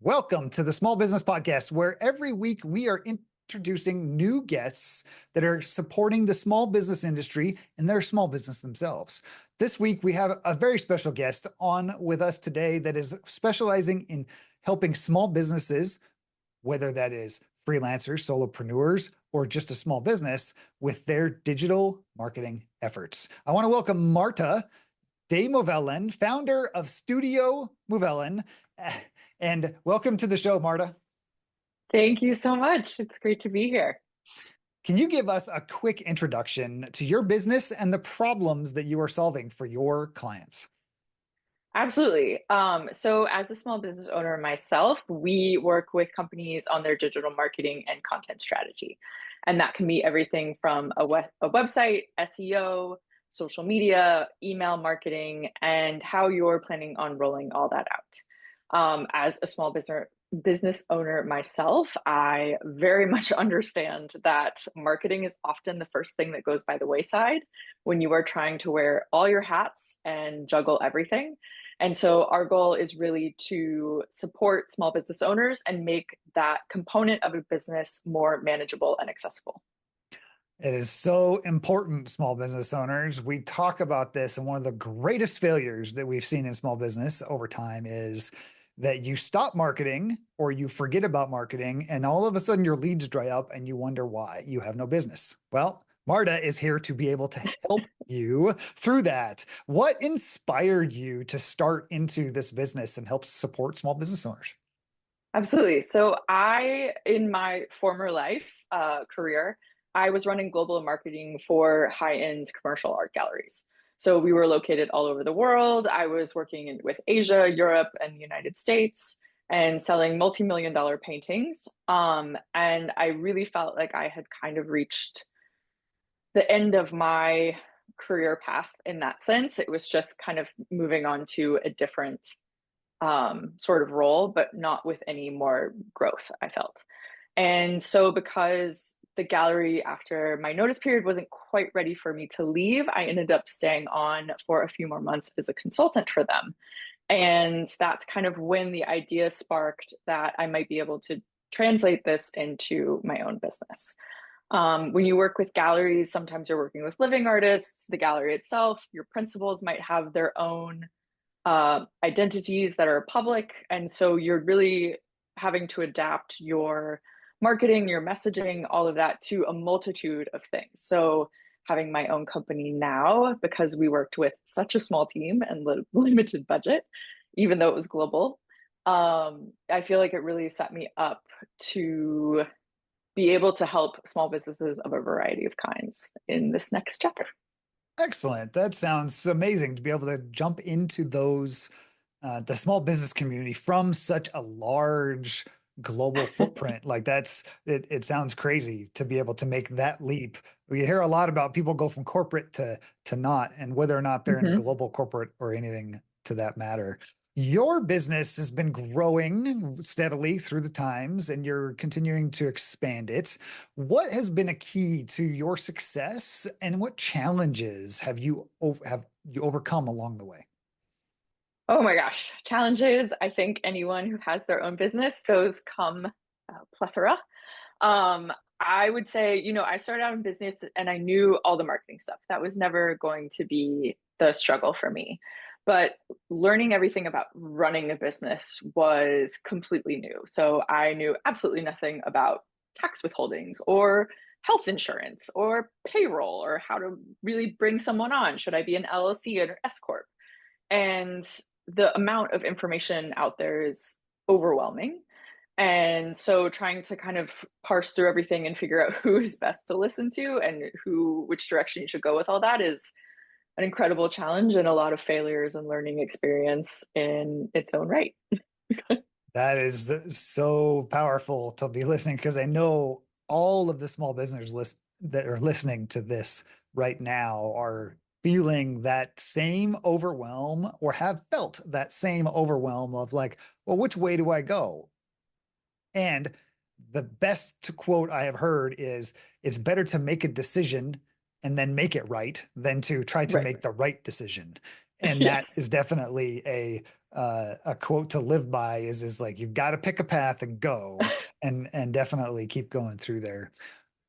Welcome to the Small Business Podcast, where every week we are introducing new guests that are supporting the small business industry and their small business themselves. This week, we have a very special guest on with us today that is specializing in helping small businesses, whether that is freelancers, solopreneurs, or just a small business, with their digital marketing efforts. I want to welcome Marta de Movellan, founder of Studio Movellan. And welcome to the show, Marta. Thank you so much. It's great to be here. Can you give us a quick introduction to your business and the problems that you are solving for your clients? Absolutely. So as a small business owner myself, we work with companies on their digital marketing and content strategy. And that can be everything from a website, SEO, social media, email marketing, and how you're planning on rolling all that out. As a small business owner myself, I very much understand that marketing is often the first thing that goes by the wayside when you are trying to wear all your hats and juggle everything. And so our goal is really to support small business owners and make that component of a business more manageable and accessible. It is so important, small business owners. We talk about this, and one of the greatest failures that we've seen in small business over time is that you stop marketing or you forget about marketing, and all of a sudden your leads dry up and you wonder why you have no business. Well, Marta is here to be able to help you through that. What inspired you to start into this business and help support small business owners? Absolutely. So in my former life career, I was running global marketing for high-end commercial art galleries. So we were located all over the world. I was working with Asia, Europe, and the United States and selling multi-million dollar paintings. And I really felt like I had kind of reached the end of my career path in that sense. It was just kind of moving on to a different sort of role, but not with any more growth, I felt. And so because the gallery after my notice period wasn't quite ready for me to leave, I ended up staying on for a few more months as a consultant for them. And that's kind of when the idea sparked that I might be able to translate this into my own business. When you work with galleries, sometimes you're working with living artists, the gallery itself, your principals might have their own identities that are public. And so you're really having to adapt your marketing, your messaging, all of that to a multitude of things. So having my own company now, because we worked with such a small team and limited budget, even though it was global, I feel like it really set me up to be able to help small businesses of a variety of kinds in this next chapter. Excellent. That sounds amazing to be able to jump into those, the small business community from such a large global footprint. Like it sounds crazy to be able to make that leap. We hear a lot about people go from corporate to not, and whether or not they're in global corporate or anything to that matter. Your business has been growing steadily through the times, and you're continuing to expand it. What has been a key to your success, and what challenges have you overcome along the way? Oh my gosh, challenges. I think anyone who has their own business, those come plethora. I would say, I started out in business and I knew all the marketing stuff. That was never going to be the struggle for me. But learning everything about running a business was completely new. So I knew absolutely nothing about tax withholdings or health insurance or payroll or how to really bring someone on. Should I be an LLC or S Corp? And the amount of information out there is overwhelming. And so trying to kind of parse through everything and figure out who is best to listen to and which direction you should go with all that is an incredible challenge and a lot of failures and learning experience in its own right. That is so powerful to be listening, because I know all of the small business that are listening to this right now are feeling that same overwhelm, or have felt that same overwhelm of like, well, which way do I go? And the best quote I have heard is, it's better to make a decision and then make it right than to try to Right. make the right decision. And that Yes. is definitely a a quote to live by is like you've got to pick a path and go, and definitely keep going through there.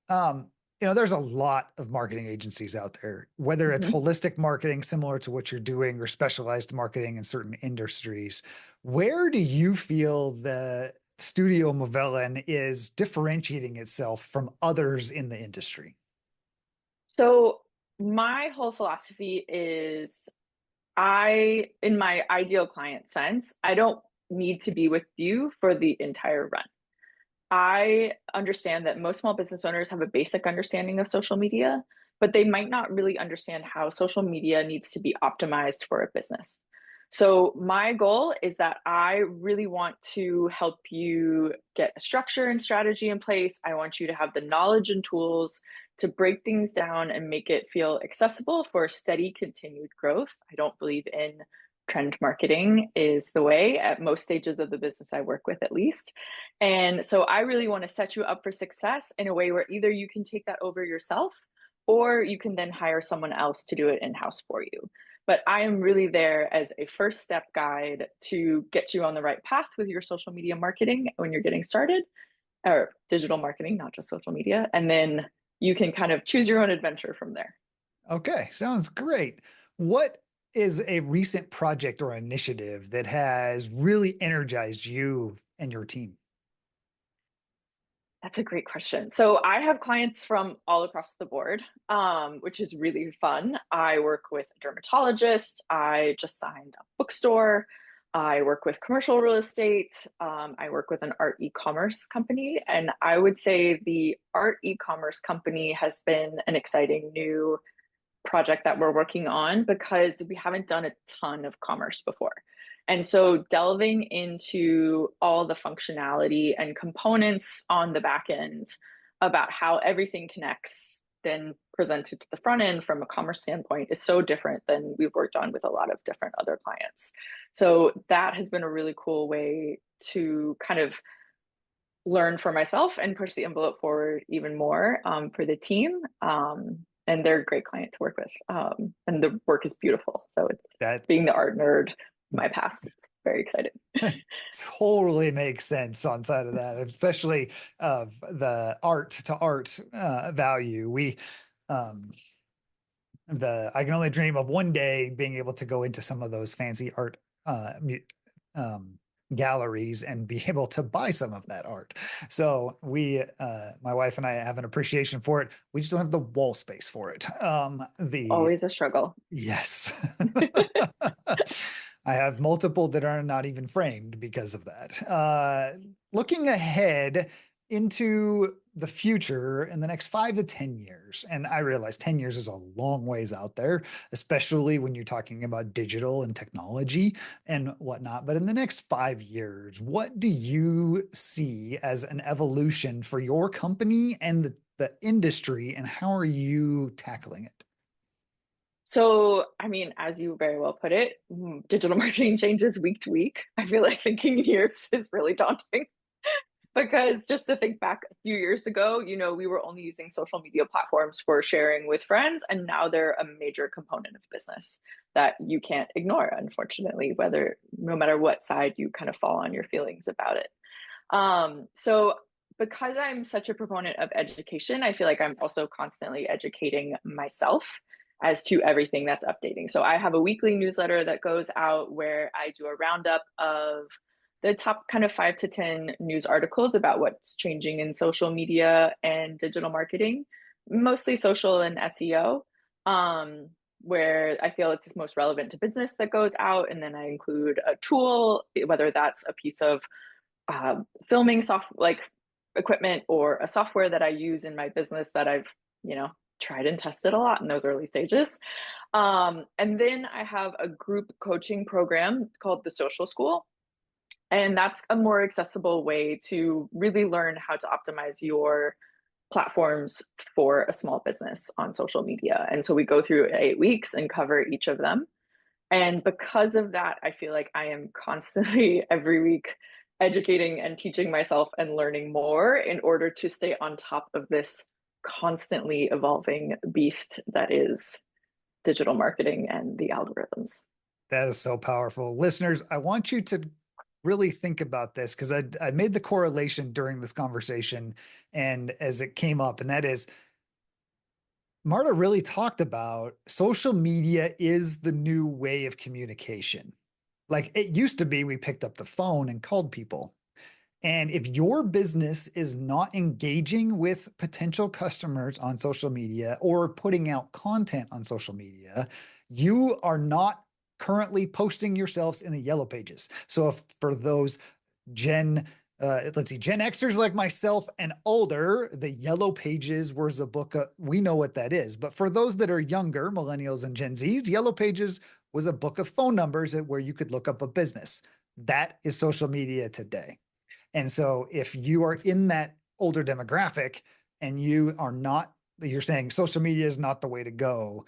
Um, there's a lot of marketing agencies out there, whether it's Mhm. holistic marketing, similar to what you're doing, or specialized marketing in certain industries. Where do you feel the Studio Movellan is differentiating itself from others in the industry? So my whole philosophy is in my ideal client sense, I don't need to be with you for the entire run. I understand that most small business owners have a basic understanding of social media, but they might not really understand how social media needs to be optimized for a business. So, my goal is that I really want to help you get a structure and strategy in place. I want you to have the knowledge and tools to break things down and make it feel accessible for steady, continued growth. I don't believe in trend marketing is the way at most stages of the business I work with, at least. And so I really want to set you up for success in a way where either you can take that over yourself or you can then hire someone else to do it in house for you. But I am really there as a first step guide to get you on the right path with your social media marketing when you're getting started, or digital marketing, not just social media. And then you can kind of choose your own adventure from there. Okay, sounds great. What is a recent project or initiative that has really energized you and your team? That's a great question. So I have clients from all across the board, which is really fun. I work with a dermatologist. I just signed a bookstore. I work with commercial real estate. I work with an art e-commerce company. And I would say the art e-commerce company has been an exciting new project that we're working on because we haven't done a ton of commerce before. And so delving into all the functionality and components on the back end about how everything connects then presented to the front end from a commerce standpoint is so different than we've worked on with a lot of different other clients. So that has been a really cool way to kind of learn for myself and push the envelope forward even more for the team. And they're a great client to work with. And the work is beautiful. So it's That being the art nerd, my past. Very excited. totally makes sense on side of that, especially of the art to art value. Um, I can only dream of one day being able to go into some of those fancy art um, galleries and be able to buy some of that art. So my wife and I have an appreciation for it. We just don't have the wall space for it. The Always a struggle. Yes. I have multiple that are not even framed because of that. Looking ahead into the future in the next 5 to 10 years, and I realize 10 years is a long ways out there, especially when you're talking about digital and technology and whatnot. But in the next 5 years, what do you see as an evolution for your company and the industry, and how are you tackling it? So, I mean, as you very well put it, digital marketing changes week to week. I feel like thinking years is really daunting. Because just to think back a few years ago, we were only using social media platforms for sharing with friends, and now they're a major component of business that you can't ignore, unfortunately, whether no matter what side you kind of fall on your feelings about it. So because I'm such a proponent of education, I feel like I'm also constantly educating myself as to everything that's updating. So I have a weekly newsletter that goes out where I do a roundup of the top kind of 5 to 10 news articles about what's changing in social media and digital marketing, mostly social and SEO, where I feel it's most relevant to business that goes out. And then I include a tool, whether that's a piece of filming software like equipment or a software that I use in my business that I've, tried and tested a lot in those early stages. And then I have a group coaching program called the Social School. And that's a more accessible way to really learn how to optimize your platforms for a small business on social media. And so we go through 8 weeks and cover each of them. And because of that, I feel like I am constantly every week educating and teaching myself and learning more in order to stay on top of this constantly evolving beast that is digital marketing and the algorithms. That is so powerful. Listeners, I want you to really think about this because I made the correlation during this conversation and as it came up, and that is Marta really talked about social media is the new way of communication. Like it used to be, we picked up the phone and called people. And if your business is not engaging with potential customers on social media or putting out content on social media, you are not currently posting yourselves in the yellow pages. So if for those Gen let's see, Gen Xers like myself and older, the Yellow Pages was a book. We know what that is. But for those that are younger, millennials and Gen Zs, Yellow Pages was a book of phone numbers where you could look up a business. That is social media today. And so if you are in that older demographic and you are not, you're saying social media is not the way to go.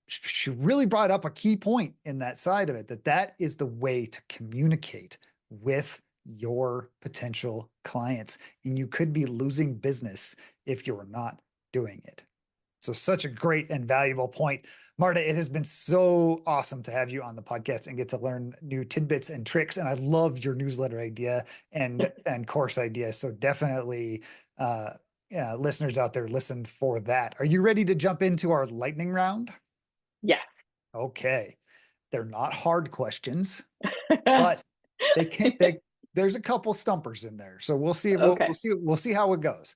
She really brought up a key point in that side of it, that that is the way to communicate with your potential clients. And you could be losing business if you're not doing it. So such a great and valuable point. Marta, it has been so awesome to have you on the podcast and get to learn new tidbits and tricks. And I love your newsletter idea and course idea. So definitely yeah, listeners out there, listen for that. Are you ready to jump into our lightning round? Yes. Okay. They're not hard questions, but they there's a couple stumpers in there. So we'll see Okay. we'll see how it goes.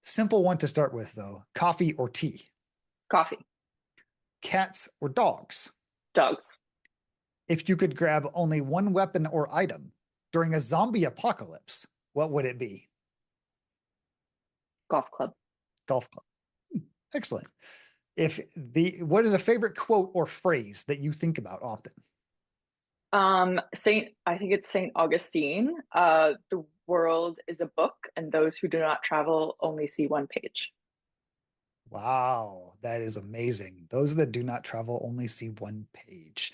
Simple one to start with though. Coffee or tea? Coffee. Cats or dogs? Dogs. If you could grab only one weapon or item during a zombie apocalypse, what would it be? Golf club. Golf club. Excellent. If the what is a favorite quote or phrase that you think about often? I think it's Saint Augustine. The world is a book, and those who do not travel only see one page. Wow, that is amazing. Those that do not travel only see one page.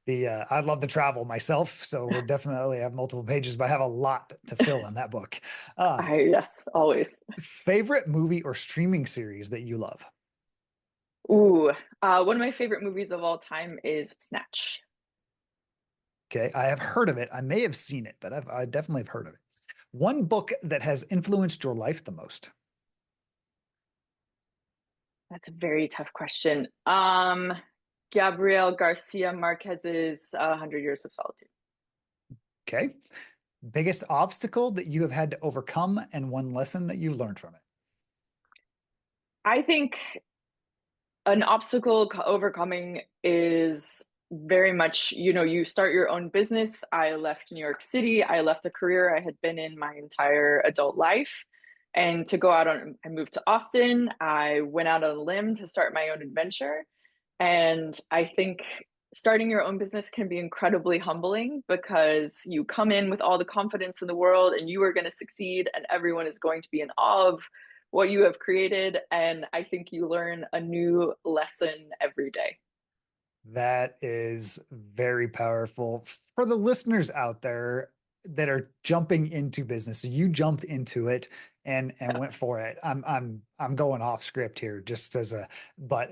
The I love the travel myself, so we're definitely have multiple pages, but I have a lot to fill in that book. Yes, always. Favorite movie or streaming series that you love? Ooh, one of my favorite movies of all time is Snatch. Okay, I have heard of it. I may have seen it, but I definitely have heard of it. One book that has influenced your life the most. That's a very tough question. Gabriel Garcia Marquez's 100 Years of Solitude. Okay. Biggest obstacle that you have had to overcome and one lesson that you've learned from it. I think an obstacle overcoming is very much, you start your own business. I left New York City. I left a career I had been in my entire adult life. And to go out on, I moved to Austin. I went out on a limb to start my own adventure. And I think starting your own business can be incredibly humbling because you come in with all the confidence in the world and you are going to succeed, and everyone is going to be in awe of what you have created. And I think you learn a new lesson every day. That is very powerful for the listeners out there that are jumping into business. So you jumped into it and Yeah. went for it. I'm going off script here just as a but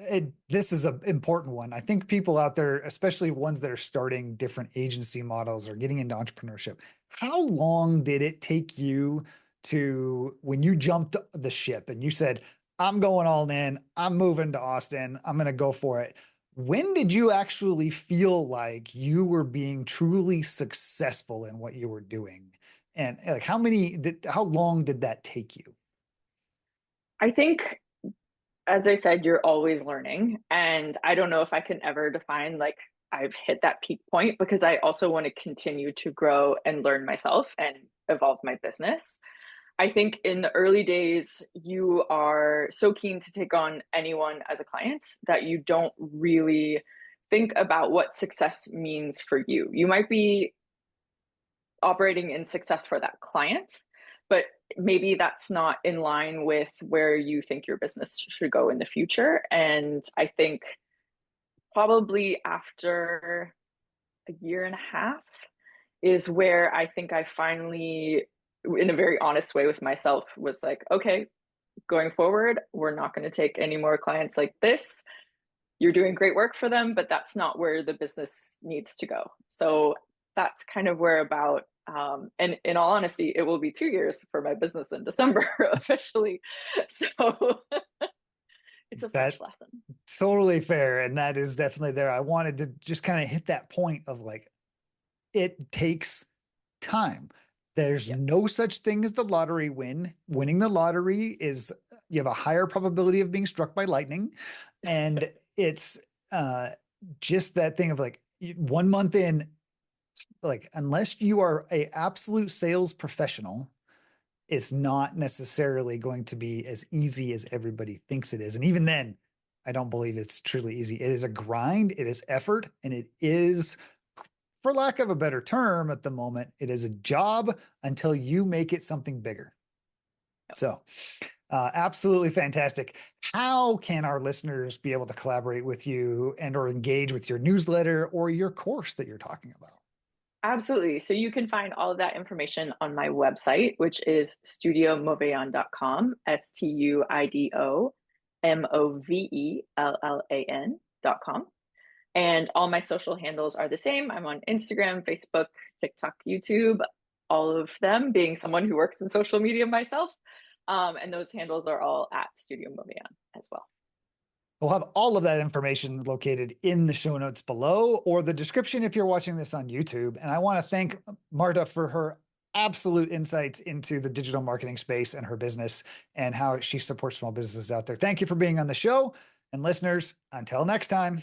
this is an important one. I think people out there, especially ones that are starting different agency models or getting into entrepreneurship, how long did it take you to when you jumped the ship and you said, I'm going all in, I'm moving to Austin, I'm going to go for it. When did you actually feel like you were being truly successful in what you were doing? And like how long did that take you? I think, as I said, you're always learning. And I don't know if I can ever define like I've hit that peak point because I also want to continue to grow and learn myself and evolve my business. I think in the early days, you are so keen to take on anyone as a client that you don't really think about what success means for you. You might be operating in success for that client, but maybe that's not in line with where you think your business should go in the future. And I think probably after a year and a half is where I think I finally, in a very honest way with myself, was like, okay, going forward, we're not going to take any more clients like this. you're doing great work for them, but that's not where the business needs to go. So that's kind of where about, and in all honesty, it will be 2 years for my business in December officially. So it's a That fresh lesson. totally fair. And that is definitely there. I wanted to just kind of hit that point of like, it takes time. There's Yeah. no such thing as the lottery win. Winning the lottery is you have a higher probability of being struck by lightning. And it's just that thing of like 1 month in, like unless you are a absolute sales professional, it's not necessarily going to be as easy as everybody thinks it is. And even then, I don't believe it's truly easy. It is a grind, it is effort, and it is, for lack of a better term at the moment, it is a job until you make it something bigger. So, absolutely fantastic. How can our listeners be able to collaborate with you and or engage with your newsletter or your course that you're talking about? Absolutely. So you can find all of that information on my website, which is studiomovellan.com, STUDIOMOVELLAN.com. And all my social handles are the same. I'm on Instagram, Facebook, TikTok, YouTube, all of them being someone who works in social media myself. And those handles are all at Studio Movellan as well. We'll have all of that information located in the show notes below or the description if you're watching this on YouTube. And I want to thank Marta for her absolute insights into the digital marketing space and her business and how she supports small businesses out there. Thank you for being on the show. And listeners, until next time.